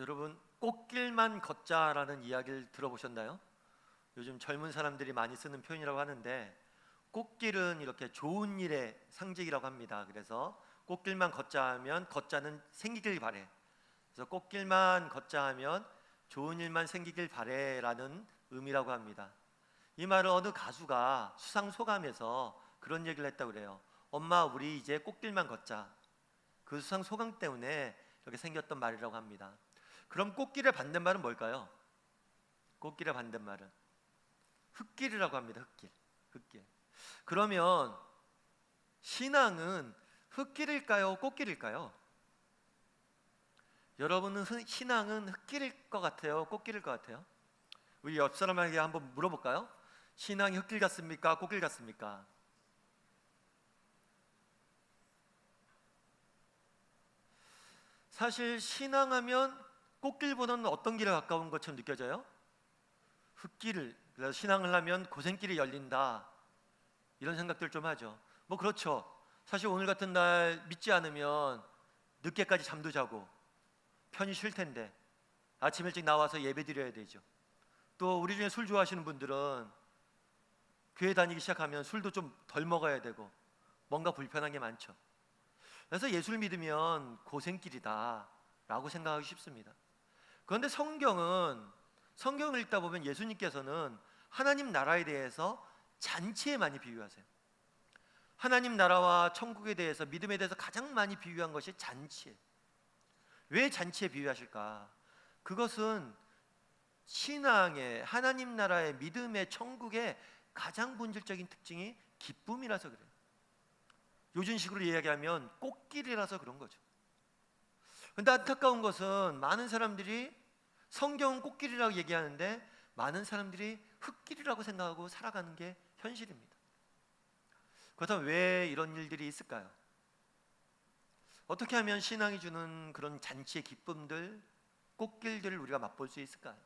여러분, 꽃길만 걷자라는 이야기를 들어보셨나요? 요즘 젊은 사람들이 많이 쓰는 표현이라고 하는데, 꽃길은 이렇게 좋은 일의 상징이라고 합니다. 그래서 꽃길만 걷자 하면 걷자는 생기길 바래. 그래서 꽃길만 걷자 하면 좋은 일만 생기길 바래라는 의미라고 합니다. 이 말을 어느 가수가 수상 소감에서 그런 얘기를 했다고 그래요. 엄마, 우리 이제 꽃길만 걷자. 그 수상 소감 때문에 이렇게 생겼던 말이라고 합니다. 그럼 꽃길의 반대말은 뭘까요? 꽃길의 반대말은 흙길이라고 합니다. 흙길. 흙길. 그러면 신앙은 흙길일까요? 꽃길일까요? 여러분은 신앙은 흙길일 것 같아요? 꽃길일 것 같아요? 우리 옆 사람에게 한번 물어볼까요? 신앙이 흙길 같습니까? 꽃길 같습니까? 사실 신앙하면 꽃길보다는 어떤 길에 가까운 것처럼 느껴져요? 흙길을. 그래서 신앙을 하면 고생길이 열린다, 이런 생각들 좀 하죠. 뭐 그렇죠. 사실 오늘 같은 날 믿지 않으면 늦게까지 잠도 자고 편히 쉴 텐데 아침 일찍 나와서 예배 드려야 되죠. 또 우리 중에 술 좋아하시는 분들은 교회 다니기 시작하면 술도 좀 덜 먹어야 되고 뭔가 불편한 게 많죠. 그래서 예수를 믿으면 고생길이다 라고 생각하기 쉽습니다. 그런데 성경을 읽다 보면 예수님께서는 하나님 나라에 대해서 잔치에 많이 비유하세요. 하나님 나라와 천국에 대해서, 믿음에 대해서 가장 많이 비유한 것이 잔치에. 왜 잔치에 비유하실까? 그것은 신앙의, 하나님 나라의, 믿음의, 천국의 가장 본질적인 특징이 기쁨이라서 그래요. 요즘식으로 이야기하면 꽃길이라서 그런 거죠. 그런데 안타까운 것은 많은 사람들이 성경은 꽃길이라고 얘기하는데 많은 사람들이 흙길이라고 생각하고 살아가는 게 현실입니다. 그렇다면 왜 이런 일들이 있을까요? 어떻게 하면 신앙이 주는 그런 잔치의 기쁨들, 꽃길들을 우리가 맛볼 수 있을까요?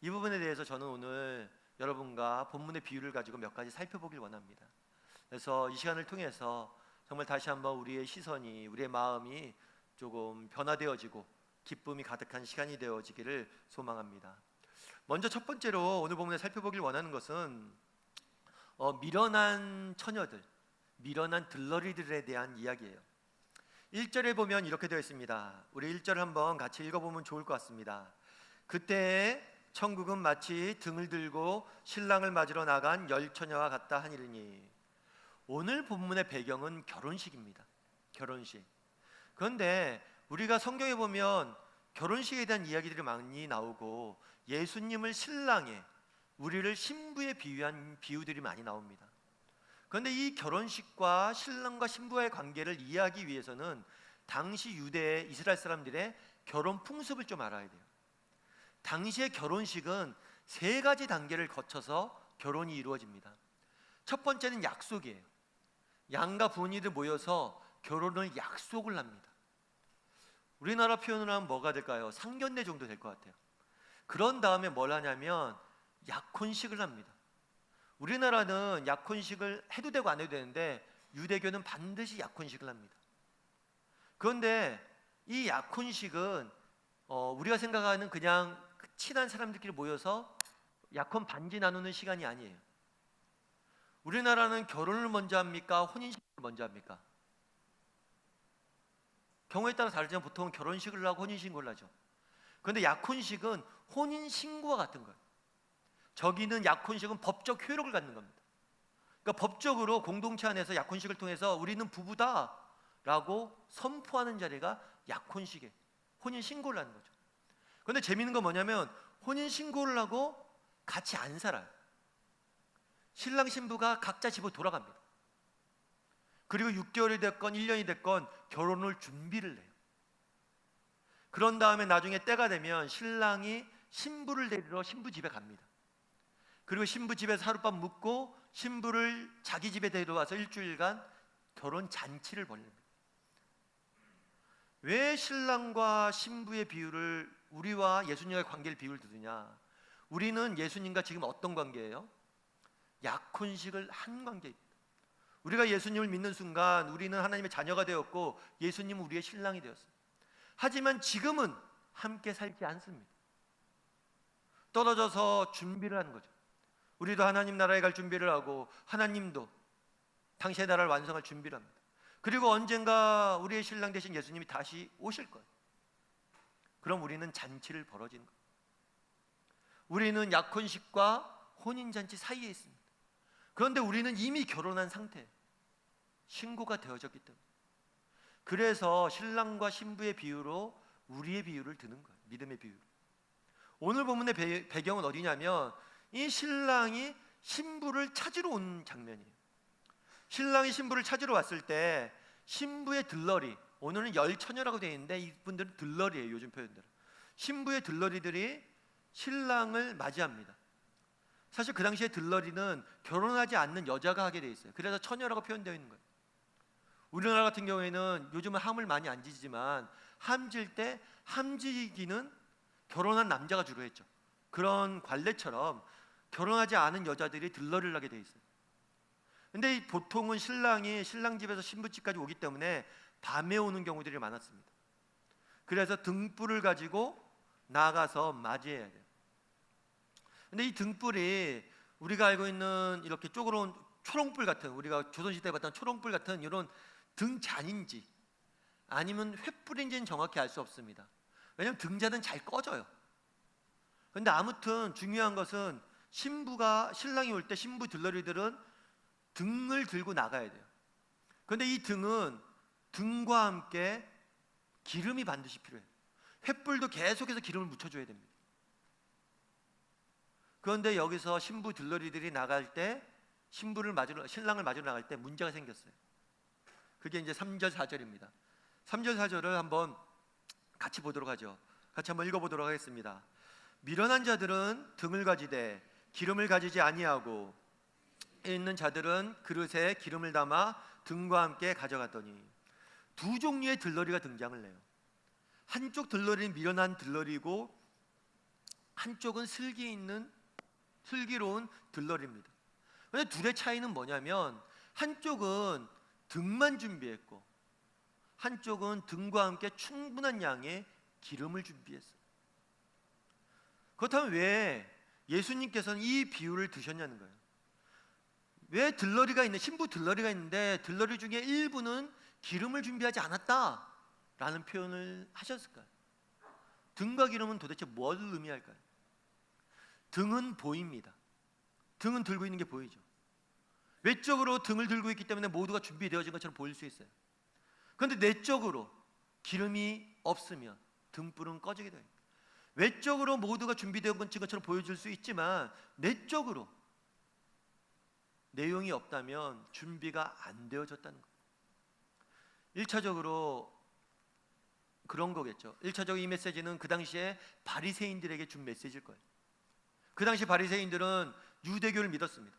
이 부분에 대해서 저는 오늘 여러분과 본문의 비유를 가지고 몇 가지 살펴보길 원합니다. 그래서 이 시간을 통해서 정말 다시 한번 우리의 시선이, 우리의 마음이 조금 변화되어지고 기쁨이 가득한 시간이 되어지기를 소망합니다. 먼저 첫 번째로 오늘 본문에 살펴보길 원하는 것은 미련한 처녀들, 미련한 들러리들에 대한 이야기예요. 1절에 보면 이렇게 되어 있습니다. 우리 1절 한번 같이 읽어보면 좋을 것 같습니다. 그때 천국은 마치 등을 들고 신랑을 맞으러 나간 열 처녀와 같다 하니르니. 오늘 본문의 배경은 결혼식입니다. 결혼식. 그런데 우리가 성경에 보면 결혼식에 대한 이야기들이 많이 나오고 예수님을 신랑에, 우리를 신부에 비유한 비유들이 많이 나옵니다. 그런데 이 결혼식과 신랑과 신부와의 관계를 이해하기 위해서는 당시 유대 이스라엘 사람들의 결혼 풍습을 좀 알아야 돼요. 당시의 결혼식은 세 가지 단계를 거쳐서 결혼이 이루어집니다. 첫 번째는 약속이에요. 양가 부모님들 모여서 결혼을 약속을 합니다. 우리나라 표현으로 하면 뭐가 될까요? 상견례 정도 될 것 같아요. 그런 다음에 뭘 하냐면 약혼식을 합니다. 우리나라는 약혼식을 해도 되고 안 해도 되는데 유대교는 반드시 약혼식을 합니다. 그런데 이 약혼식은 우리가 생각하는 그냥 친한 사람들끼리 모여서 약혼 반지 나누는 시간이 아니에요. 우리나라는 결혼을 먼저 합니까? 혼인식을 먼저 합니까? 경우에 따라 다르지만 보통 결혼식을 하고 혼인신고를 하죠. 그런데 약혼식은 혼인신고와 같은 거예요. 저기는 약혼식은 법적 효력을 갖는 겁니다. 그러니까 법적으로 공동체 안에서 약혼식을 통해서 우리는 부부다 라고 선포하는 자리가 약혼식에, 혼인신고를 하는 거죠. 그런데 재미있는 건 뭐냐면 혼인신고를 하고 같이 안 살아요. 신랑 신부가 각자 집으로 돌아갑니다. 그리고 6개월이 됐건 1년이 됐건 결혼을 준비를 해요. 그런 다음에 나중에 때가 되면 신랑이 신부를 데리러 신부 집에 갑니다. 그리고 신부 집에서 하룻밤 묵고 신부를 자기 집에 데려와서 일주일간 결혼 잔치를 벌립니다. 왜 신랑과 신부의 비유를, 우리와 예수님과의 관계를 비유를 드느냐? 우리는 예수님과 지금 어떤 관계예요? 약혼식을 한 관계입니다. 우리가 예수님을 믿는 순간 우리는 하나님의 자녀가 되었고 예수님은 우리의 신랑이 되었습니다. 하지만 지금은 함께 살지 않습니다. 떨어져서 준비를 하는 거죠. 우리도 하나님 나라에 갈 준비를 하고 하나님도 당신의 나라를 완성할 준비를 합니다. 그리고 언젠가 우리의 신랑 되신 예수님이 다시 오실 거예요. 그럼 우리는 잔치를 벌어지는 거예요. 우리는 약혼식과 혼인잔치 사이에 있습니다. 그런데 우리는 이미 결혼한 상태예요. 신고가 되어졌기 때문에. 그래서 신랑과 신부의 비유로 우리의 비유를 드는 거예요. 믿음의 비유. 오늘 본문의 배경은 어디냐면 이 신랑이 신부를 찾으러 온 장면이에요. 신랑이 신부를 찾으러 왔을 때 신부의 들러리, 오늘은 열처녀라고 되어 있는데 이분들은 들러리예요. 요즘 표현대로. 신부의 들러리들이 신랑을 맞이합니다. 사실 그 당시에 들러리는 결혼하지 않는 여자가 하게 되어 있어요. 그래서 처녀라고 표현되어 있는 거예요. 우리나라 같은 경우에는 요즘은 함을 많이 안 지지만 함질 때 함지기는 결혼한 남자가 주로 했죠. 그런 관례처럼 결혼하지 않은 여자들이 들러리를 하게 되어 있어요. 근데 보통은 신랑이 신랑 집에서 신부 집까지 오기 때문에 밤에 오는 경우들이 많았습니다. 그래서 등불을 가지고 나가서 맞이해야 돼요. 근데 이 등불이 우리가 알고 있는 이렇게 쪼그러운 초롱불 같은, 우리가 조선시대에 봤던 초롱불 같은 이런 등잔인지 아니면 횃불인지는 정확히 알 수 없습니다. 왜냐하면 등잔은 잘 꺼져요. 근데 아무튼 중요한 것은 신랑이 올 때 신부 들러리들은 등을 들고 나가야 돼요. 그런데 이 등은 등과 함께 기름이 반드시 필요해요. 횃불도 계속해서 기름을 묻혀줘야 됩니다. 그런데 여기서 신부 들러리들이 나갈 때 신랑을 맞으러 나갈 때 문제가 생겼어요. 그게 이제 3절 4절입니다. 3절 4절을 한번 같이 보도록 하죠. 같이 한번 읽어보도록 하겠습니다. 미련한 자들은 등을 가지되 기름을 가지지 아니하고 있는 자들은 그릇에 기름을 담아 등과 함께 가져갔더니 두 종류의 들러리가 등장을 해요. 한쪽 들러리는 미련한 들러리고 한쪽은 슬기로운 들러리입니다. 그런데 둘의 차이는 뭐냐면 한쪽은 등만 준비했고 한쪽은 등과 함께 충분한 양의 기름을 준비했어요. 그렇다면 왜 예수님께서는 이 비유를 드셨냐는 거예요. 왜 신부 들러리가 있는데 들러리 중에 일부는 기름을 준비하지 않았다라는 표현을 하셨을까요? 등과 기름은 도대체 뭘 의미할까요? 등은 보입니다. 등은 들고 있는 게 보이죠. 외적으로 등을 들고 있기 때문에 모두가 준비되어진 것처럼 보일 수 있어요. 그런데 내적으로 기름이 없으면 등불은 꺼지게 됩니다. 외적으로 모두가 준비되어 온 것처럼 보여질 수 있지만 내적으로 내용이 없다면 준비가 안 되어졌다는 거예요. 1차적으로 그런 거겠죠. 1차적으로 이 메시지는 그 당시에 바리새인들에게 준 메시지일 거예요. 그 당시 바리새인들은 유대교를 믿었습니다.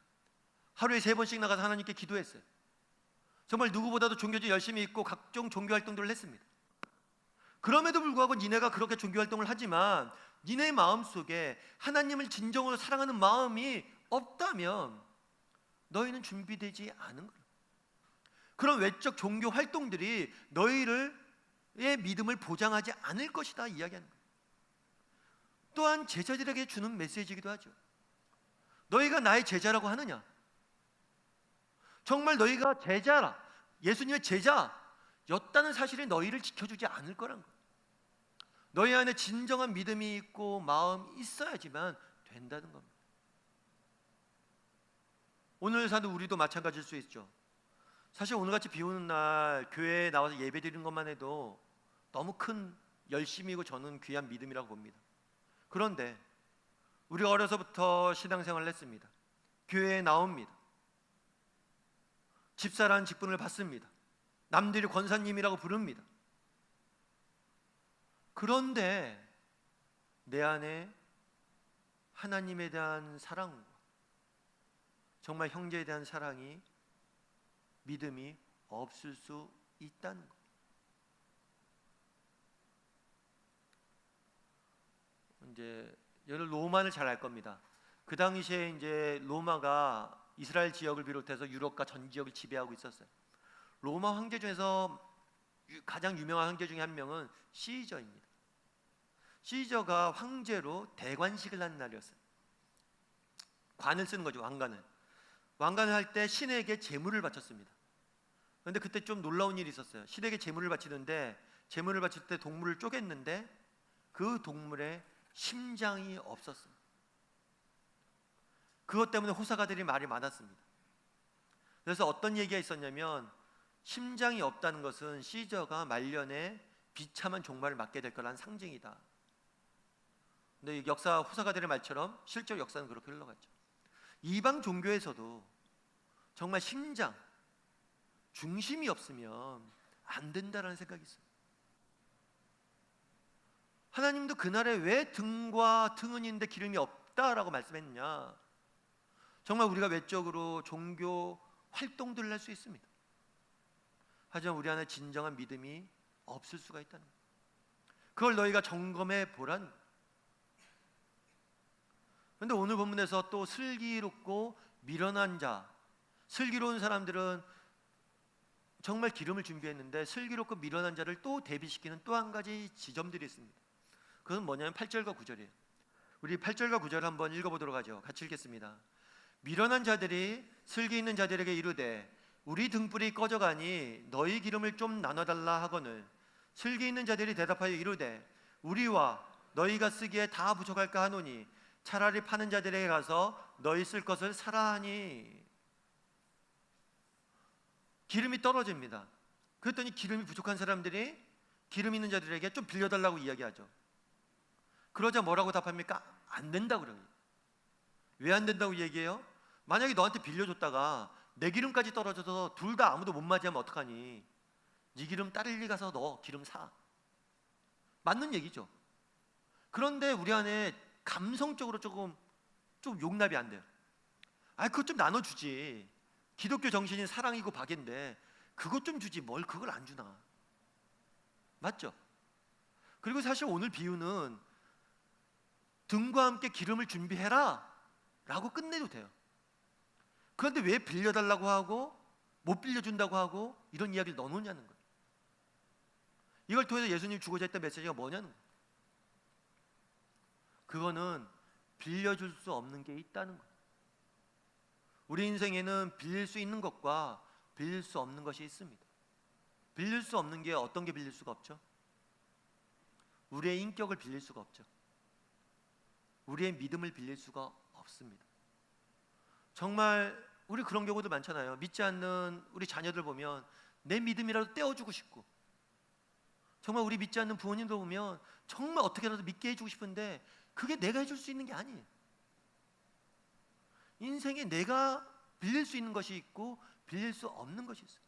하루에 3번씩 나가서 하나님께 기도했어요. 정말 누구보다도 종교질 열심히 있고 각종 종교 활동들을 했습니다. 그럼에도 불구하고 니네가 그렇게 종교 활동을 하지만 니네 마음속에 하나님을 진정으로 사랑하는 마음이 없다면 너희는 준비되지 않은 거예요. 그런 외적 종교 활동들이 너희의 믿음을 보장하지 않을 것이다 이야기하는 거예요. 또한 제자들에게 주는 메시지이기도 하죠. 너희가 나의 제자라고 하느냐? 정말 너희가 제자라, 예수님의 제자였다는 사실이 너희를 지켜주지 않을 거란 거예요. 너희 안에 진정한 믿음이 있고 마음이 있어야지만 된다는 겁니다. 오늘 사는 우리도 마찬가지일 수 있죠. 사실 오늘같이 비 오는 날 교회에 나와서 예배 드리는 것만 해도 너무 큰 열심이고 저는 귀한 믿음이라고 봅니다. 그런데 우리가 어려서부터 신앙생활을 했습니다. 교회에 나옵니다. 집사라는 직분을 받습니다. 남들이 권사님이라고 부릅니다. 그런데 내 안에 하나님에 대한 사랑과 정말 형제에 대한 사랑이, 믿음이 없을 수 있다는 것. 이제 여러분 로마를 잘 알 겁니다. 그 당시에 이제 로마가 이스라엘 지역을 비롯해서 유럽과 전 지역을 지배하고 있었어요. 로마 황제 중에서 가장 유명한 황제 중에 한 명은 시저입니다. 시저가 황제로 대관식을 하는 날이었어요. 관을 쓰는 거죠, 왕관을. 왕관을 할 때 신에게 제물을 바쳤습니다. 그런데 그때 좀 놀라운 일이 있었어요. 신에게 제물을 바치는데, 제물을 바칠 때 동물을 쪼갰는데 그 동물의 심장이 없었어요. 그것 때문에 호사가들이 말이 많았습니다. 그래서 어떤 얘기가 있었냐면, 심장이 없다는 것은 시저가 말년에 비참한 종말을 맞게 될 거라는 상징이다. 근데 역사 호사가들의 말처럼 실제 역사는 그렇게 흘러갔죠. 이방 종교에서도 정말 심장, 중심이 없으면 안 된다라는 생각이 있어요. 하나님도 그날에 왜 등과 등은인데 기름이 없다라고 말씀했느냐? 정말 우리가 외적으로 종교 활동들을 할 수 있습니다. 하지만 우리 안에 진정한 믿음이 없을 수가 있다는 거예요. 그걸 너희가 점검해 보라는 거예요. 그런데 오늘 본문에서 또 슬기롭고 미련한 자, 슬기로운 사람들은 정말 기름을 준비했는데 슬기롭고 미련한 자를 또 대비시키는 또 한 가지 지점들이 있습니다. 그건 뭐냐면 8절과 9절이에요. 우리 8절과 9절 한번 읽어보도록 하죠. 같이 읽겠습니다. 미련한 자들이 슬기 있는 자들에게 이르되 우리 등불이 꺼져가니 너희 기름을 좀 나눠달라 하거늘 슬기 있는 자들이 대답하여 이르되 우리와 너희가 쓰기에 다 부족할까 하노니 차라리 파는 자들에게 가서 너희 쓸 것을 사라 하니. 기름이 떨어집니다. 그랬더니 기름이 부족한 사람들이 기름 있는 자들에게 좀 빌려달라고 이야기하죠. 그러자 뭐라고 답합니까? 안 된다고 그래요. 왜 안 된다고 얘기해요? 만약에 너한테 빌려줬다가 내 기름까지 떨어져서 둘 다 아무도 못 맞이하면 어떡하니? 네 기름 따르리 가서 너 기름 사. 맞는 얘기죠. 그런데 우리 안에 감성적으로 좀 용납이 안 돼요. 그것 좀 나눠주지. 기독교 정신이 사랑이고 박인데 그것 좀 주지 뭘 그걸 안 주나. 맞죠? 그리고 사실 오늘 비유는 등과 함께 기름을 준비해라 라고 끝내도 돼요. 그런데 왜 빌려달라고 하고 못 빌려준다고 하고 이런 이야기를 넣어놓냐는 거예요. 이걸 통해서 예수님이 주고자 했던 메시지가 뭐냐는 거예요. 그거는 빌려줄 수 없는 게 있다는 거예요. 우리 인생에는 빌릴 수 있는 것과 빌릴 수 없는 것이 있습니다. 빌릴 수 없는 게 어떤 게 빌릴 수가 없죠? 우리의 인격을 빌릴 수가 없죠. 우리의 믿음을 빌릴 수가 없습니다. 정말 우리 그런 경우도 많잖아요. 믿지 않는 우리 자녀들 보면 내 믿음이라도 떼어주고 싶고, 정말 우리 믿지 않는 부모님들 보면 정말 어떻게라도 믿게 해주고 싶은데 그게 내가 해줄 수 있는 게 아니에요. 인생에 내가 빌릴 수 있는 것이 있고 빌릴 수 없는 것이 있어요.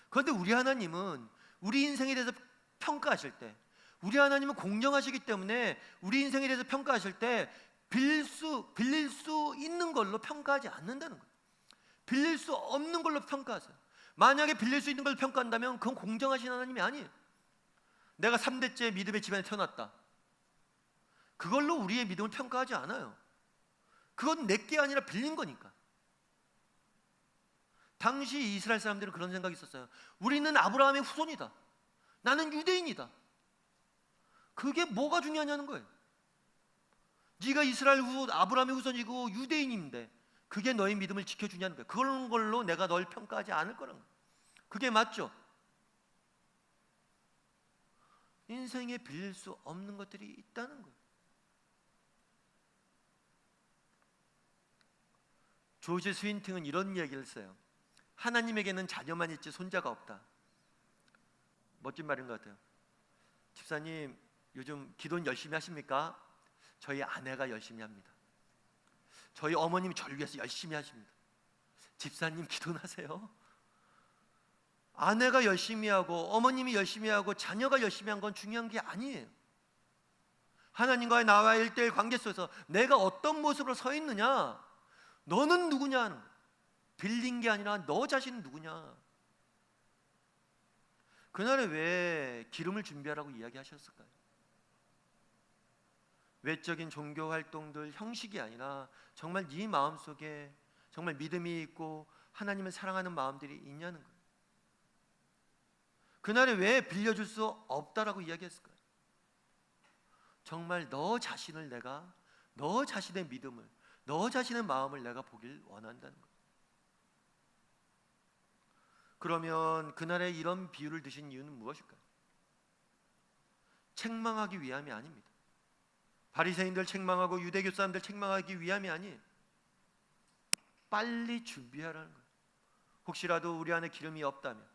그런데 우리 하나님은 우리 인생에 대해서 평가하실 때, 우리 하나님은 공정하시기 때문에 우리 인생에 대해서 평가하실 때 빌릴 수 있는 걸로 평가하지 않는다는 거예요. 빌릴 수 없는 걸로 평가하세요. 만약에 빌릴 수 있는 걸 평가한다면 그건 공정하신 하나님이 아니에요. 내가 3대째 믿음의 집안에 태어났다. 그걸로 우리의 믿음을 평가하지 않아요. 그건 내게 아니라 빌린 거니까. 당시 이스라엘 사람들은 그런 생각이 있었어요. 우리는 아브라함의 후손이다. 나는 유대인이다. 그게 뭐가 중요하냐는 거예요. 네가 아브라함의 후손이고 유대인인데 그게 너의 믿음을 지켜주냐는 거예요. 그런 걸로 내가 널 평가하지 않을 거라는 거예요. 그게 맞죠? 인생에 빌릴 수 없는 것들이 있다는 거예요. 조지 스윈팅은 이런 얘기를 써요. 하나님에게는 자녀만 있지 손자가 없다. 멋진 말인 것 같아요. 집사님, 요즘 기도는 열심히 하십니까? 저희 아내가 열심히 합니다. 저희 어머님이 저를 위해서 열심히 하십니다. 집사님, 기도는 하세요? 아내가 열심히 하고 어머님이 열심히 하고 자녀가 열심히 한 건 중요한 게 아니에요. 하나님과의 나와의 1:1 관계 속에서 내가 어떤 모습으로 서 있느냐, 너는 누구냐, 빌린 게 아니라 너 자신은 누구냐. 그날에 왜 기름을 준비하라고 이야기하셨을까요? 외적인 종교 활동들 형식이 아니라 정말 네 마음속에 정말 믿음이 있고 하나님을 사랑하는 마음들이 있냐는 거예요. 그날에 왜 빌려줄 수 없다라고 이야기했을까요? 정말 너 자신을 내가, 너 자신의 믿음을, 너 자신의 마음을 내가 보길 원한다는 거예요. 그러면 그날에 이런 비유를 드신 이유는 무엇일까요? 책망하기 위함이 아닙니다. 바리새인들 책망하고 유대교 사람들 책망하기 위함이 아니에요. 빨리 준비하라는 거예요. 혹시라도 우리 안에 기름이 없다면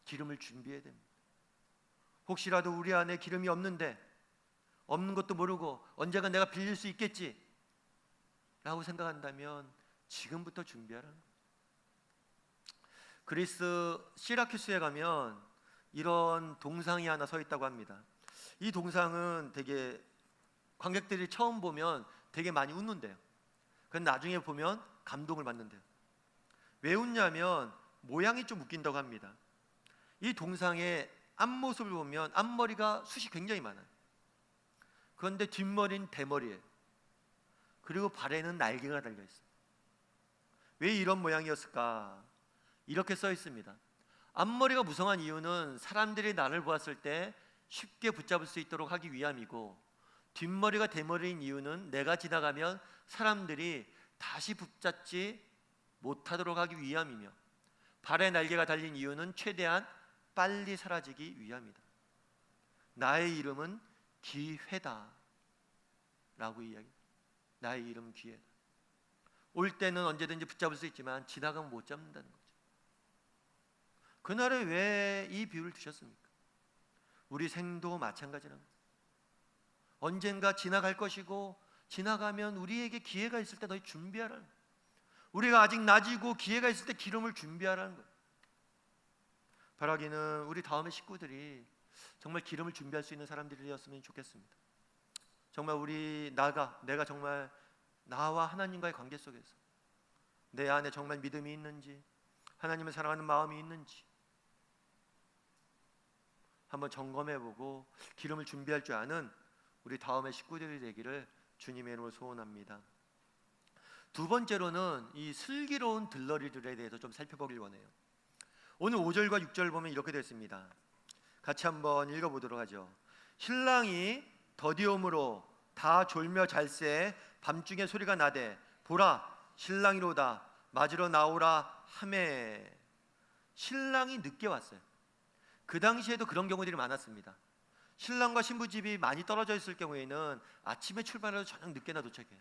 기름을 준비해야 됩니다. 혹시라도 우리 안에 기름이 없는데, 없는 것도 모르고 언젠가 내가 빌릴 수 있겠지 라고 생각한다면 지금부터 준비하라는 거예요. 그리스 시라큐스에 가면 이런 동상이 하나 서 있다고 합니다. 이 동상은 되게 관객들이 처음 보면 되게 많이 웃는데요. 그런데 나중에 보면 감동을 받는데요. 왜 웃냐면 모양이 좀 웃긴다고 합니다. 이 동상의 앞모습을 보면 앞머리가 숱이 굉장히 많아요. 그런데 뒷머리는 대머리예요. 그리고 발에는 날개가 달려있어요. 왜 이런 모양이었을까? 이렇게 써 있습니다. 앞머리가 무성한 이유는 사람들이 나를 보았을 때 쉽게 붙잡을 수 있도록 하기 위함이고, 뒷머리가 대머리인 이유는 내가 지나가면 사람들이 다시 붙잡지 못하도록 하기 위함이며, 발에 날개가 달린 이유는 최대한 빨리 사라지기 위함이다. 나의 이름은 기회다 라고 이야기합니다. 나의 이름은 기회다. 올 때는 언제든지 붙잡을 수 있지만 지나가면 못 잡는다는 거죠. 그날에 왜 이 비유를 두셨습니까? 우리 생도 마찬가지라는 거예요. 언젠가 지나갈 것이고, 지나가면 우리에게 기회가 있을 때 너희 준비하라는 거예요. 우리가 아직 낮이고 기회가 있을 때 기름을 준비하라는 거예요. 바라기는 우리 다음의 식구들이 정말 기름을 준비할 수 있는 사람들이 되었으면 좋겠습니다. 정말 내가 정말 나와 하나님과의 관계 속에서 내 안에 정말 믿음이 있는지, 하나님을 사랑하는 마음이 있는지 한번 점검해보고 기름을 준비할 줄 아는 우리 다음의 식구들이 되기를 주님의 이름으로 소원합니다. 두 번째로는 이 슬기로운 들러리들에 대해서 좀 살펴보길 원해요. 오늘 5절과 6절 보면 이렇게 되어 있습니다. 같이 한번 읽어보도록 하죠. 신랑이 더디옴으로 다 졸며 잘새 밤중에 소리가 나되 보라 신랑이로다 맞으러 나오라 하매. 신랑이 늦게 왔어요. 그 당시에도 그런 경우들이 많았습니다. 신랑과 신부집이 많이 떨어져 있을 경우에는 아침에 출발해서 저녁 늦게나 도착해요.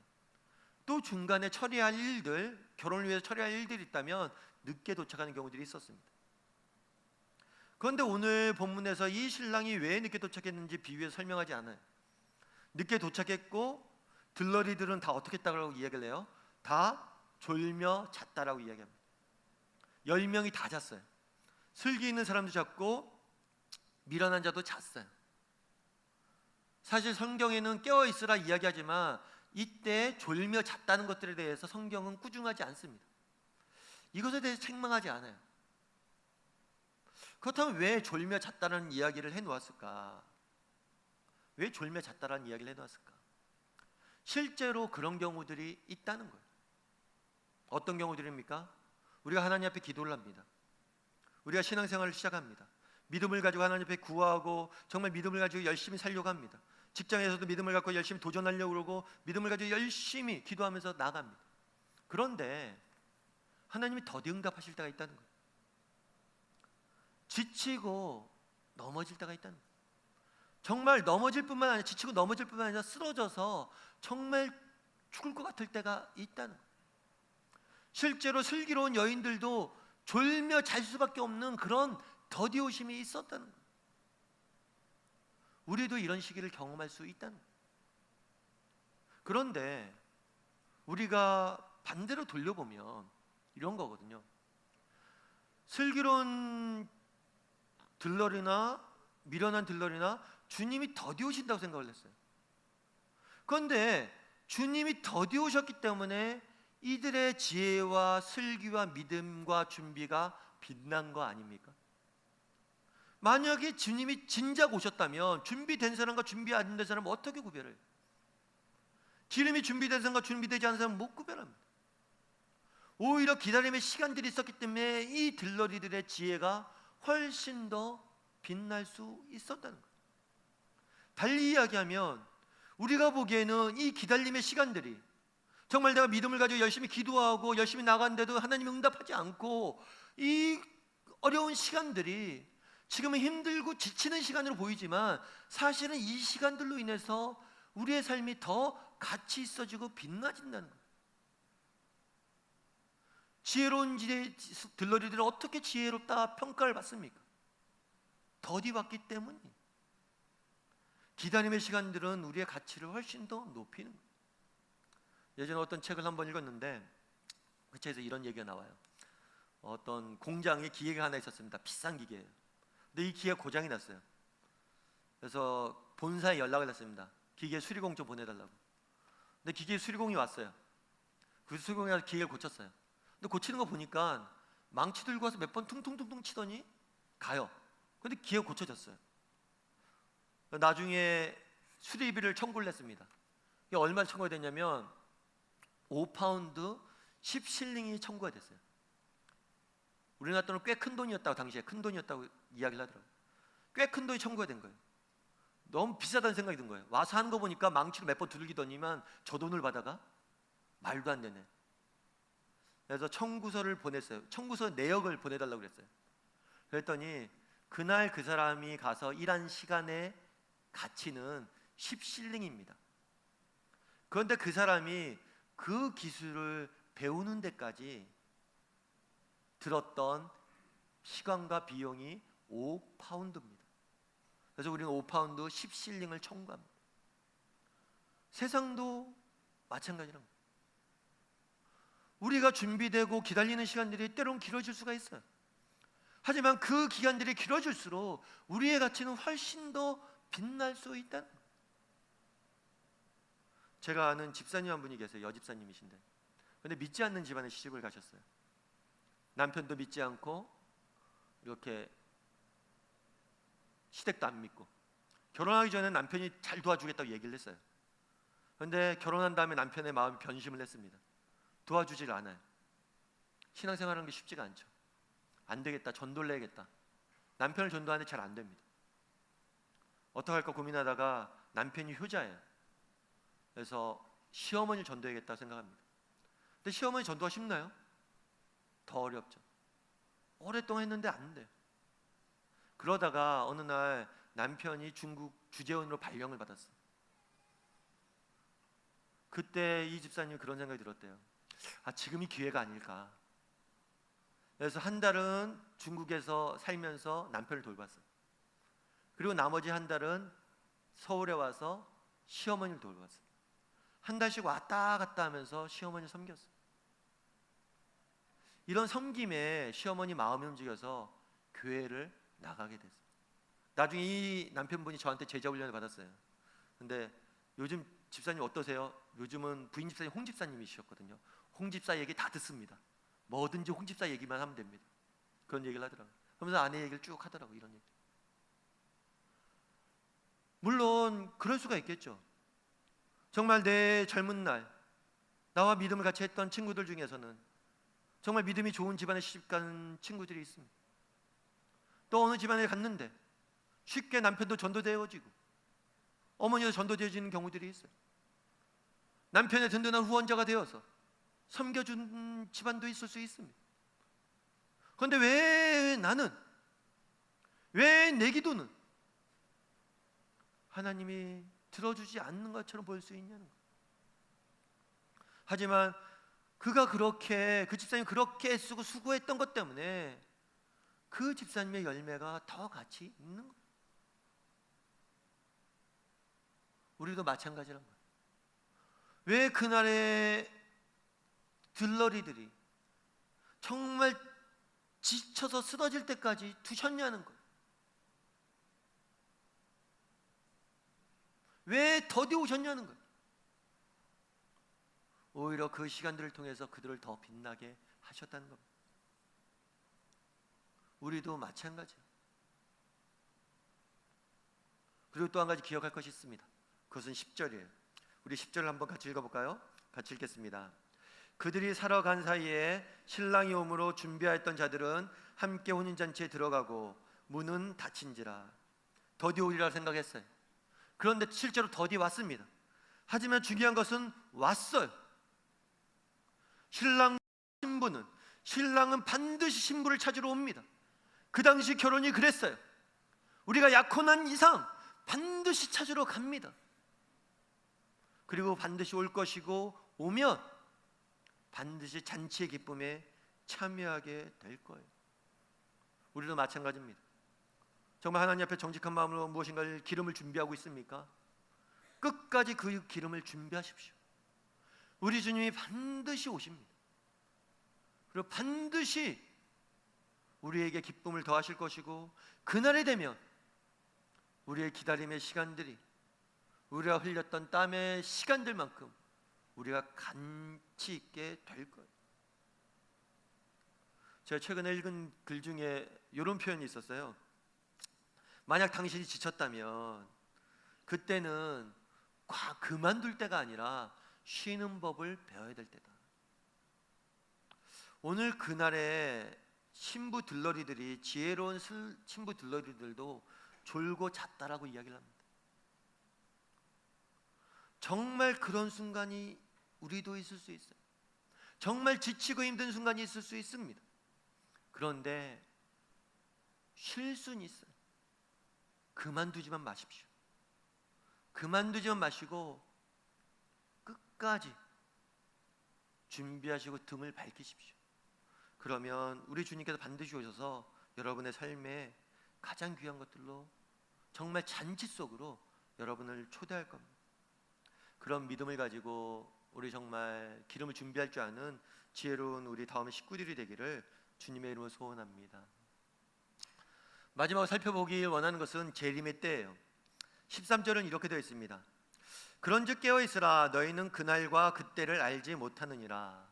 또 중간에 처리할 일들, 결혼을 위해서 처리할 일들이 있다면 늦게 도착하는 경우들이 있었습니다. 그런데 오늘 본문에서 이 신랑이 왜 늦게 도착했는지 비유해서 설명하지 않아요. 늦게 도착했고 들러리들은 다 어떻게 했다고 이야기를 해요? 다 졸며 잤다라고 이야기합니다. 10명이 다 잤어요. 슬기 있는 사람도 잤고 미련한 자도 잤어요. 사실 성경에는 깨어 있으라 이야기하지만 이때 졸며 잤다는 것들에 대해서 성경은 꾸중하지 않습니다. 이것에 대해서 책망하지 않아요. 그렇다면 왜 졸며 잤다는 이야기를 해놓았을까? 왜 졸며 잤다는 이야기를 해놓았을까? 실제로 그런 경우들이 있다는 거예요. 어떤 경우들입니까? 우리가 하나님 앞에 기도를 합니다. 우리가 신앙생활을 시작합니다. 믿음을 가지고 하나님 앞에 구하고 정말 믿음을 가지고 열심히 살려고 합니다. 직장에서도 믿음을 갖고 열심히 도전하려고 그러고 믿음을 가지고 열심히 기도하면서 나갑니다. 그런데 하나님이 더디 응답하실 때가 있다는 거예요. 지치고 넘어질 때가 있다는 거예요. 정말 넘어질 뿐만 아니라 지치고 넘어질 뿐만 아니라 쓰러져서 정말 죽을 것 같을 때가 있다는 거예요. 실제로 슬기로운 여인들도 졸며 잘 수밖에 없는 그런 더디오심이 있었다는 거예요. 우리도 이런 시기를 경험할 수 있다는 거예요. 그런데 우리가 반대로 돌려보면 이런 거거든요. 슬기로운 들러리나 미련한 들러리나 주님이 더디오신다고 생각을 했어요. 그런데 주님이 더디오셨기 때문에 이들의 지혜와 슬기와 믿음과 준비가 빛난 거 아닙니까? 만약에 주님이 진작 오셨다면 준비된 사람과 준비 안 된 사람은 어떻게 구별해요? 기름이 준비된 사람과 준비되지 않은 사람은 못 구별합니다. 오히려 기다림의 시간들이 있었기 때문에 이 들러리들의 지혜가 훨씬 더 빛날 수 있었다는 거예요. 달리 이야기하면 우리가 보기에는 이 기다림의 시간들이, 정말 내가 믿음을 가지고 열심히 기도하고 열심히 나갔는데도 하나님이 응답하지 않고, 이 어려운 시간들이 지금은 힘들고 지치는 시간으로 보이지만 사실은 이 시간들로 인해서 우리의 삶이 더 가치 있어지고 빛나진다는 거예요. 지혜로운 들러리들은 어떻게 지혜롭다 평가를 받습니까? 더디봤기 때문이에요. 기다림의 시간들은 우리의 가치를 훨씬 더 높이는 거예요. 예전에 어떤 책을 한번 읽었는데 그 책에서 이런 얘기가 나와요. 어떤 공장에 기계가 하나 있었습니다. 비싼 기계예요. 근데 이 기계가 고장이 났어요. 그래서 본사에 연락을 했습니다. 기계 수리공 좀 보내달라고. 근데 기계 수리공이 왔어요. 그 수리공이 와서 기계를 고쳤어요. 근데 고치는 거 보니까 망치 들고 와서 몇 번 퉁퉁퉁퉁 치더니 가요. 근데 기계가 고쳐졌어요. 나중에 수리비를 청구를 했습니다. 이게 얼마 청구가 됐냐면 5파운드 10실링이 청구가 됐어요. 우리나라 돈은 꽤 큰 돈이었다고, 당시에 큰 돈이었다고 이야기를 하더라고요. 꽤 큰 돈이 청구가 된 거예요. 너무 비싸다는 생각이 든 거예요. 와서 하는 거 보니까 망치로 몇 번 두들기더니만 저 돈을 받아가? 말도 안 되네. 그래서 청구서를 보냈어요. 청구서 내역을 보내달라고 그랬어요. 그랬더니 그날 그 사람이 가서 일한 시간의 가치는 10실링입니다. 그런데 그 사람이 그 기술을 배우는 데까지 들었던 시간과 비용이 5파운드입니다. 그래서 우리는 5파운드 10실링을 청구합니다. 세상도 마찬가지랍니다. 우리가 준비되고 기다리는 시간들이 때론 길어질 수가 있어요. 하지만 그 기간들이 길어질수록 우리의 가치는 훨씬 더 빛날 수 있다는 거예요. 제가 아는 집사님 한 분이 계세요. 여집사님이신데, 근데 믿지 않는 집안에 시집을 가셨어요. 남편도 믿지 않고 이렇게 시댁도 안 믿고, 결혼하기 전에 남편이 잘 도와주겠다고 얘기를 했어요. 그런데 결혼한 다음에 남편의 마음이 변심을 했습니다. 도와주질 않아요. 신앙생활하는 게 쉽지가 않죠. 안 되겠다, 전도를 내야겠다. 남편을 전도하는데 잘 안 됩니다. 어떡할까 고민하다가 남편이 효자예요. 그래서 시어머니를 전도해야겠다 생각합니다. 근데 시어머니 전도가 쉽나요? 더 어렵죠. 오랫동안 했는데 안 돼요. 그러다가 어느 날 남편이 중국 주재원으로 발령을 받았어요. 그때 이 집사님이 그런 생각이 들었대요. 지금이 기회가 아닐까. 그래서 한 달은 중국에서 살면서 남편을 돌봤어요. 그리고 나머지 한 달은 서울에 와서 시어머니를 돌봤어요. 한 달씩 왔다 갔다 하면서 시어머니를 섬겼어요. 이런 섬김에 시어머니 마음이 움직여서 교회를 나가게 됐어요. 나중에 이 남편분이 저한테 제자 훈련을 받았어요. 근데 요즘 집사님 어떠세요? 요즘은 부인 집사님 홍 집사님이셨거든요. 홍 집사 얘기 다 듣습니다. 뭐든지 홍 집사 얘기만 하면 됩니다. 그런 얘기를 하더라고요. 그러면서 아내 얘기를 쭉 하더라고요. 이런 얘기. 물론 그럴 수가 있겠죠. 정말 내 젊은 날 나와 믿음을 같이 했던 친구들 중에서는 정말 믿음이 좋은 집안에 시집간 친구들이 있습니다. 또 어느 집안에 갔는데 쉽게 남편도 전도되어지고 어머니도 전도되어지는 경우들이 있어요. 남편의 든든한 후원자가 되어서 섬겨준 집안도 있을 수 있습니다. 그런데 왜 나는, 왜 내 기도는 하나님이 들어주지 않는 것처럼 보일 수 있냐는 거예요. 하지만 그가 그렇게, 그 집사님이 그렇게 애쓰고 수고했던 것 때문에 그 집사님의 열매가 더 가치 있는 거예요. 우리도 마찬가지란 거예요. 왜 그날의 들러리들이 정말 지쳐서 쓰러질 때까지 두셨냐는 거예요. 왜 더디 오셨냐는 거예요. 오히려 그 시간들을 통해서 그들을 더 빛나게 하셨다는 겁니다. 우리도 마찬가지예요. 그리고 또 한 가지 기억할 것이 있습니다. 그것은 10절이에요. 우리 10절을 한번 같이 읽어볼까요? 같이 읽겠습니다. 그들이 살아간 사이에 신랑이 오므로 준비하였던 자들은 함께 혼인잔치에 들어가고 문은 닫힌지라. 더디 오리라 생각했어요. 그런데 실제로 더디 왔습니다. 하지만 중요한 것은 왔어요. 신랑은 반드시 신부를 찾으러 옵니다. 그 당시 결혼이 그랬어요. 우리가 약혼한 이상 반드시 찾으러 갑니다. 그리고 반드시 올 것이고, 오면 반드시 잔치의 기쁨에 참여하게 될 거예요. 우리도 마찬가지입니다. 정말 하나님 앞에 정직한 마음으로 무엇인가를 기름을 준비하고 있습니까? 끝까지 그 기름을 준비하십시오. 우리 주님이 반드시 오십니다. 그리고 반드시 우리에게 기쁨을 더하실 것이고, 그날이 되면 우리의 기다림의 시간들이, 우리가 흘렸던 땀의 시간들만큼 우리가 간치 있게 될 거예요. 제가 최근에 읽은 글 중에 이런 표현이 있었어요. 만약 당신이 지쳤다면 그때는 그만둘 때가 아니라 쉬는 법을 배워야 될 때다. 오늘 그날에 신부 들러리들이, 지혜로운 신부 들러리들도 졸고 잤다라고 이야기를 합니다. 정말 그런 순간이 우리도 있을 수 있어요. 정말 지치고 힘든 순간이 있을 수 있습니다. 그런데 쉴 수는 있어요. 그만두지만 마십시오. 그만두지만 마시고 끝까지 준비하시고 등을 밝히십시오. 그러면 우리 주님께서 반드시 오셔서 여러분의 삶에 가장 귀한 것들로 정말 잔치 속으로 여러분을 초대할 겁니다. 그런 믿음을 가지고 우리 정말 기름을 준비할 줄 아는 지혜로운 우리 다음 식구들이 되기를 주님의 이름으로 소원합니다. 마지막으로 살펴보기 원하는 것은 재림의 때예요. 13절은 이렇게 되어 있습니다. 그런즉 깨어 있으라, 너희는 그날과 그때를 알지 못하느니라.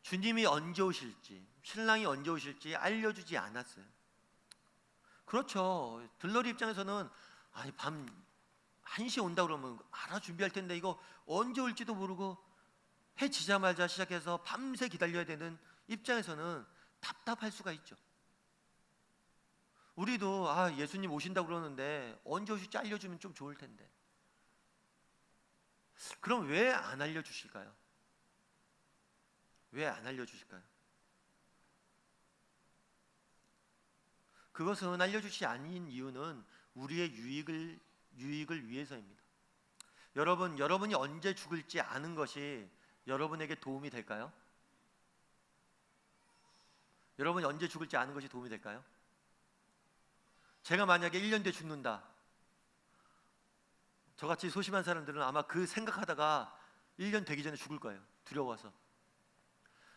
주님이 언제 오실지, 신랑이 언제 오실지 알려주지 않았어요. 그렇죠. 들러리 입장에서는 밤 1시에 온다 그러면 알아 준비할 텐데 이거 언제 올지도 모르고 해 지자마자 시작해서 밤새 기다려야 되는 입장에서는 답답할 수가 있죠. 우리도 예수님 오신다고 그러는데 언제 오실지 알려주면 좀 좋을 텐데. 그럼 왜 안 알려주실까요? 왜 안 알려주실까요? 그것은 알려주지 않은 이유는 우리의 유익을 위해서입니다. 여러분이 언제 죽을지 아는 것이 여러분에게 도움이 될까요? 여러분이 언제 죽을지 아는 것이 도움이 될까요? 제가 만약에 1년 뒤에 죽는다, 저같이 소심한 사람들은 아마 그 생각하다가 1년 되기 전에 죽을 거예요. 두려워서.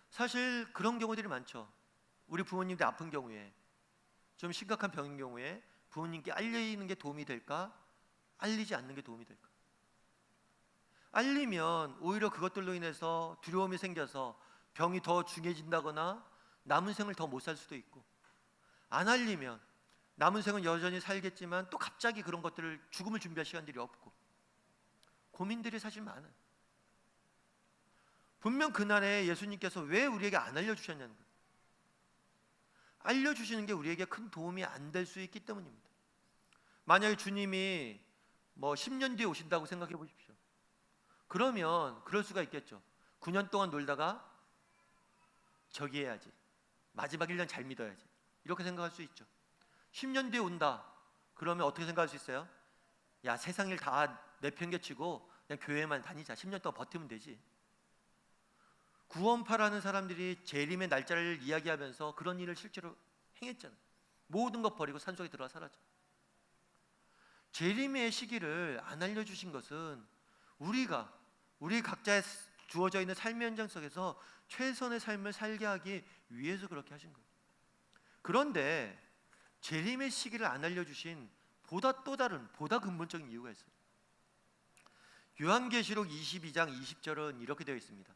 사실 그런 경우들이 많죠. 우리 부모님들 아픈 경우에, 좀 심각한 병인 경우에 부모님께 알리는 게 도움이 될까? 알리지 않는 게 도움이 될까? 알리면 오히려 그것들로 인해서 두려움이 생겨서 병이 더 중해진다거나 남은 생을 더 못 살 수도 있고, 안 알리면 남은 생은 여전히 살겠지만 또 갑자기 그런 것들을, 죽음을 준비할 시간들이 없고, 고민들이 사실 많아요. 분명 그날에 예수님께서 왜 우리에게 안 알려주셨냐는 거예요. 알려주시는 게 우리에게 큰 도움이 안 될 수 있기 때문입니다. 만약에 주님이 10년 뒤에 오신다고 생각해 보십시오. 그러면 그럴 수가 있겠죠. 9년 동안 놀다가 저기 해야지, 마지막 1년 잘 믿어야지, 이렇게 생각할 수 있죠. 10년 뒤에 온다 그러면 어떻게 생각할 수 있어요? 야, 세상 일 다 내팽개치고 그냥 교회만 다니자, 10년 동안 버티면 되지. 구원파라는 사람들이 재림의 날짜를 이야기하면서 그런 일을 실제로 행했잖아요. 모든 것 버리고 산속에 들어가 살았죠. 재림의 시기를 안 알려주신 것은 우리 각자의 주어져 있는 삶의 현장 속에서 최선의 삶을 살게 하기 위해서 그렇게 하신 거예요. 그런데 재림의 시기를 안 알려주신 또 다른 보다 근본적인 이유가 있어요. 요한계시록 22장 20절은 이렇게 되어 있습니다.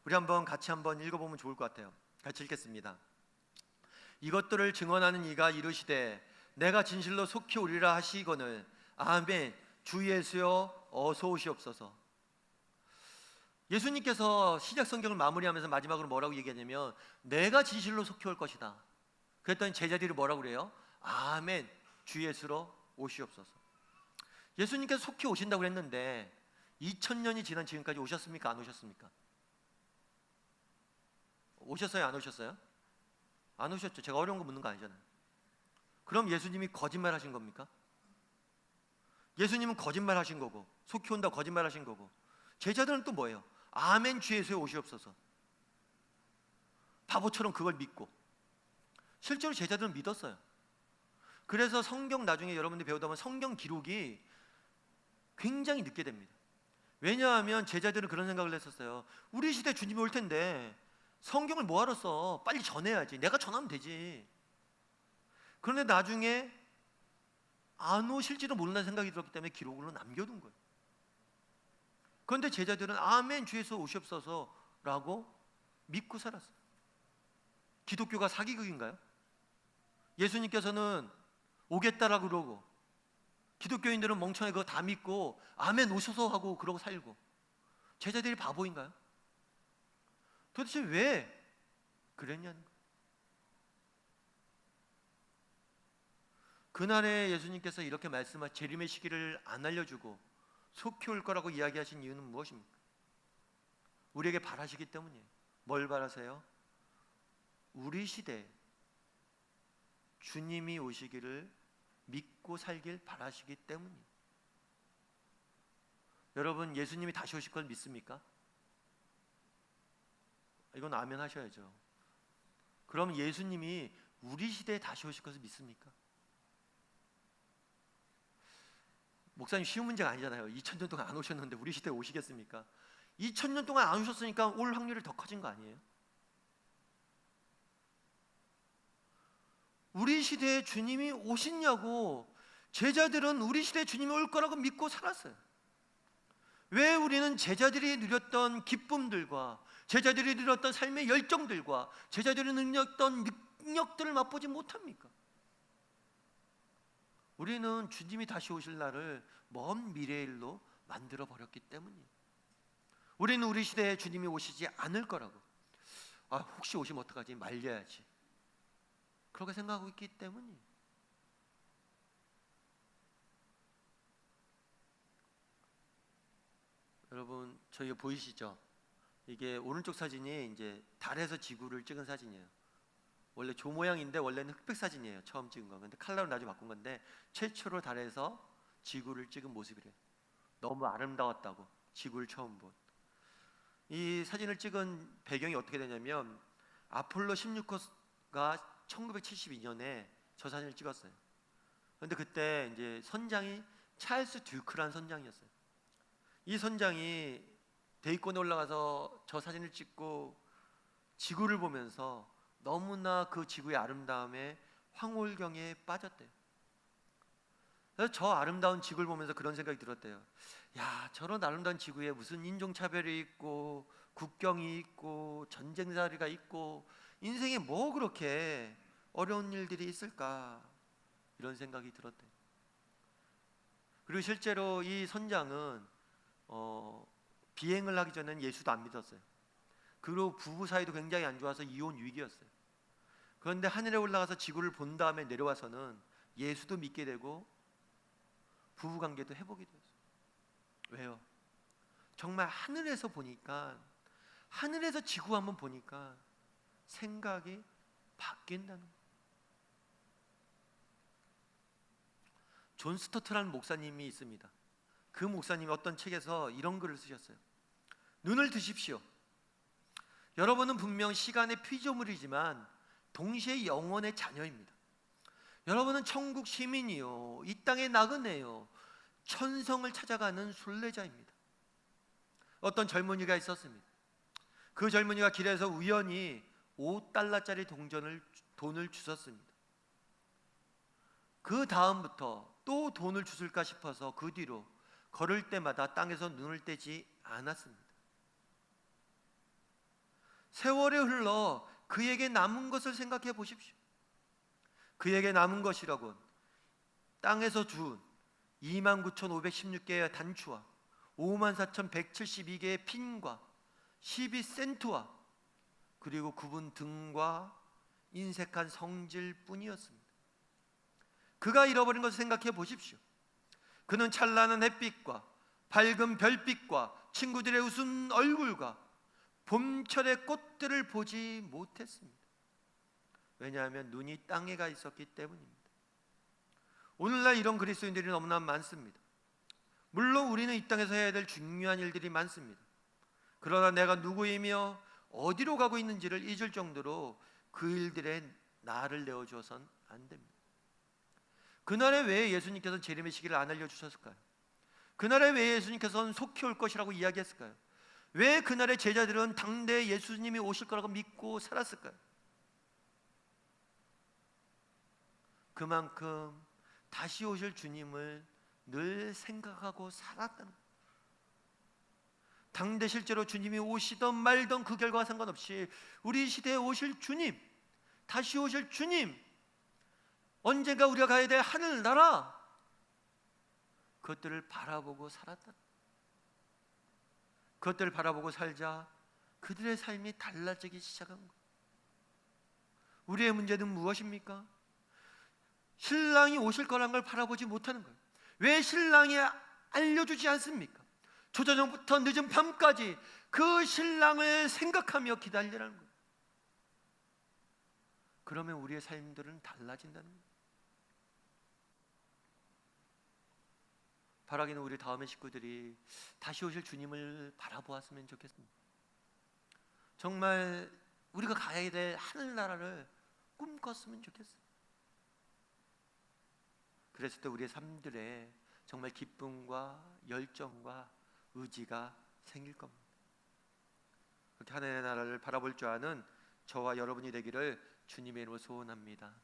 우리 같이 한번 읽어보면 좋을 것 같아요. 같이 읽겠습니다. 이것들을 증언하는 이가 이르시되 내가 진실로 속히 오리라 하시거늘 아멘. 주 예수여 어서 오시옵소서. 예수님께서 신약 성경을 마무리하면서 마지막으로 뭐라고 얘기하냐면 내가 진실로 속히 올 것이다. 그랬더니 제자들이 뭐라고 그래요? 아멘. 주 예수로 오시옵소서. 예수님께서 속히 오신다고 그랬는데 2000년이 지난 지금까지 오셨습니까? 안 오셨습니까? 오셨어요? 안 오셨어요? 안 오셨죠. 제가 어려운 거 묻는 거 아니잖아요. 그럼 예수님이 거짓말 하신 겁니까? 예수님은 거짓말 하신 거고, 속히 온다 거짓말 하신 거고, 제자들은 또 뭐예요? 아멘 주 예수의 오시옵소서. 바보처럼 그걸 믿고. 실제로 제자들은 믿었어요. 그래서 성경 나중에 여러분들이 배우다 보면 성경 기록이 굉장히 늦게 됩니다. 왜냐하면 제자들은 그런 생각을 했었어요. 우리 시대 주님이 올 텐데 성경을 뭐하러 써? 빨리 전해야지. 내가 전하면 되지. 그런데 나중에 안 오실지도 모른다는 생각이 들었기 때문에 기록으로 남겨둔 거예요. 그런데 제자들은 아멘 주 예수 오시옵소서라고 믿고 살았어요. 기독교가 사기극인가요? 예수님께서는 오겠다라고 그러고, 기독교인들은 멍청하게 그거 다 믿고 아멘 오셔서 하고 그러고 살고, 제자들이 바보인가요? 도대체 왜 그랬냐는 거예요. 그날에 예수님께서 이렇게 말씀하신 재림의 시기를 안 알려주고 속히 올 거라고 이야기하신 이유는 무엇입니까? 우리에게 바라시기 때문이에요. 뭘 바라세요? 우리 시대에 주님이 오시기를 믿고 살길 바라시기 때문이에요. 여러분, 예수님이 다시 오실 걸 믿습니까? 이건 아멘 하셔야죠. 그럼 예수님이 우리 시대에 다시 오실 것을 믿습니까? 목사님, 쉬운 문제가 아니잖아요. 2000년 동안 안 오셨는데 우리 시대에 오시겠습니까? 2000년 동안 안 오셨으니까 올 확률이 더 커진 거 아니에요? 우리 시대에 주님이 오시냐고. 제자들은 우리 시대에 주님이 올 거라고 믿고 살았어요. 왜 우리는 제자들이 누렸던 기쁨들과 제자들이 누렸던 삶의 열정들과 제자들이 누렸던 능력들을 맛보지 못합니까? 우리는 주님이 다시 오실 날을 먼 미래의 일로 만들어 버렸기 때문이에요. 우리는 우리 시대에 주님이 오시지 않을 거라고, 혹시 오시면 어떡하지? 말려야지, 그렇게 생각하고 있기 때문이에요. 여러분, 저희 보이시죠? 이게 오른쪽 사진이 이제 달에서 지구를 찍은 사진이에요. 원래 조 모양인데 원래는 흑백 사진이에요. 처음 찍은 거. 근데 컬러를 나중에 바꾼 건데 최초로 달에서 지구를 찍은 모습이래요. 너무 아름다웠다고, 지구를 처음 본. 이 사진을 찍은 배경이 어떻게 되냐면 아폴로 16호가 1972년에 저 사진을 찍었어요. 그런데 그때 이제 선장이 찰스 듀크란 선장이었어요. 이 선장이 대위권에 올라가서 저 사진을 찍고 지구를 보면서 너무나 그 지구의 아름다움에 황홀경에 빠졌대요. 그래서 저 아름다운 지구를 보면서 그런 생각이 들었대요. 야, 저런 아름다운 지구에 무슨 인종차별이 있고 국경이 있고 전쟁살이가 있고 인생에 뭐 그렇게 어려운 일들이 있을까, 이런 생각이 들었대요. 그리고 실제로 이 선장은 비행을 하기 전에는 예수도 안 믿었어요. 그리고 부부 사이도 굉장히 안 좋아서 이혼 위기였어요. 그런데 하늘에 올라가서 지구를 본 다음에 내려와서는 예수도 믿게 되고 부부 관계도 회복이 되었어요. 왜요? 정말 하늘에서 보니까, 하늘에서 지구 한번 보니까 생각이 바뀐다는 거예요. 존 스토트라는 목사님이 있습니다. 그 목사님이 어떤 책에서 이런 글을 쓰셨어요. 눈을 드십시오. 여러분은 분명 시간의 피조물이지만 동시에 영혼의 자녀입니다. 여러분은 천국 시민이요, 이 땅의 나그네요, 천성을 찾아가는 순례자입니다. 어떤 젊은이가 있었습니다. 그 젊은이가 길에서 우연히 $5짜리 돈을 주셨습니다. 그 다음부터 또 돈을 주실까 싶어서 그 뒤로 걸을 때마다 땅에서 눈을 떼지 않았습니다. 세월이 흘러 그에게 남은 것을 생각해 보십시오. 그에게 남은 것이라곤 땅에서 준 29,516개의 단추와 54,172개의 핀과 12센트와 그리고 굽은 등과 인색한 성질뿐이었습니다. 그가 잃어버린 것을 생각해 보십시오. 그는 찬란한 햇빛과 밝은 별빛과 친구들의 웃은 얼굴과 봄철의 꽃들을 보지 못했습니다. 왜냐하면 눈이 땅에 가 있었기 때문입니다. 오늘날 이런 그리스도인들이 너무나 많습니다. 물론 우리는 이 땅에서 해야 될 중요한 일들이 많습니다. 그러나 내가 누구이며 어디로 가고 있는지를 잊을 정도로 그 일들에 나를 내어주어서는 안 됩니다. 그날에 왜 예수님께서는 재림의 시기를 안 알려주셨을까요? 그날에 왜 예수님께서는 속히 올 것이라고 이야기했을까요? 왜 그날의 제자들은 당대에 예수님이 오실 거라고 믿고 살았을까요? 그만큼 다시 오실 주님을 늘 생각하고 살았다는 거예요. 당대 실제로 주님이 오시던 말던 그 결과와 상관없이 우리 시대에 오실 주님, 다시 오실 주님, 언젠가 우리가 가야 될 하늘나라, 그것들을 바라보고 살았다. 그것들을 바라보고 살자 그들의 삶이 달라지기 시작한 거예요. 우리의 문제는 무엇입니까? 신랑이 오실 거란 걸 바라보지 못하는 거예요. 왜 신랑이 알려주지 않습니까? 조저녁부터 늦은 밤까지 그 신랑을 생각하며 기다리라는 거예요. 그러면 우리의 삶들은 달라진다는 거예요. 바라기는 우리 다음의 식구들이 다시 오실 주님을 바라보았으면 좋겠습니다. 정말 우리가 가야 될 하늘나라를 꿈꿨으면 좋겠어요. 그랬을 때 우리의 삶들에 정말 기쁨과 열정과 의지가 생길 겁니다. 그렇게 하늘의 나라를 바라볼 줄 아는 저와 여러분이 되기를 주님의 이름으로 소원합니다.